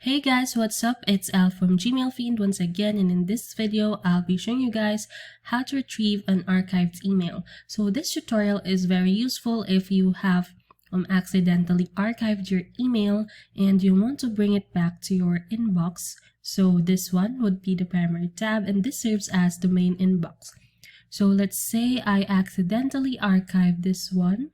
Hey guys, what's up? It's Al from gmailfiend once again, and in this video I'll be showing you guys how to retrieve an archived email. So this tutorial is very useful if you have accidentally archived your email and you want to bring it back to your inbox. So this one would be the primary tab, and this serves as the main inbox. So let's say I accidentally archived this one.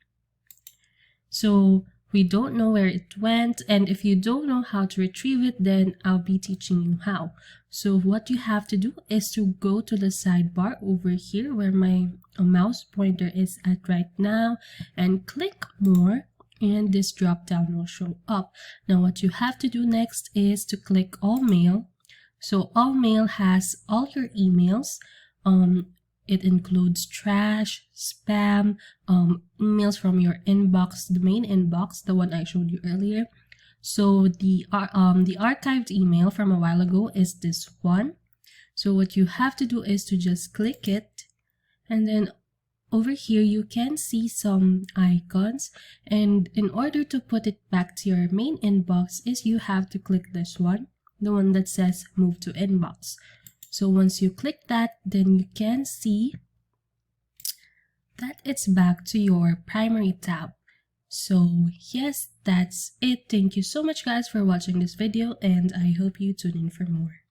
So we don't know where it went, and if you don't know how to retrieve it, then I'll be teaching you how. So what you have to do is to go to the sidebar over here where my mouse pointer is at right now, and click more, and this drop down will show up. Now what you have to do next is to click all mail. So all mail has all your emails. It includes trash, spam, emails from your inbox, the main inbox, the one I showed you earlier. So the archived email from a while ago is this one. So what you have to do is to just click it, and then over here you can see some icons, and in order to put it back to your main inbox is you have to click this one, the one that says move to inbox. So once you click that, then you can see that it's back to your primary tab. So yes, that's it. Thank you so much guys for watching this video, and I hope you tune in for more.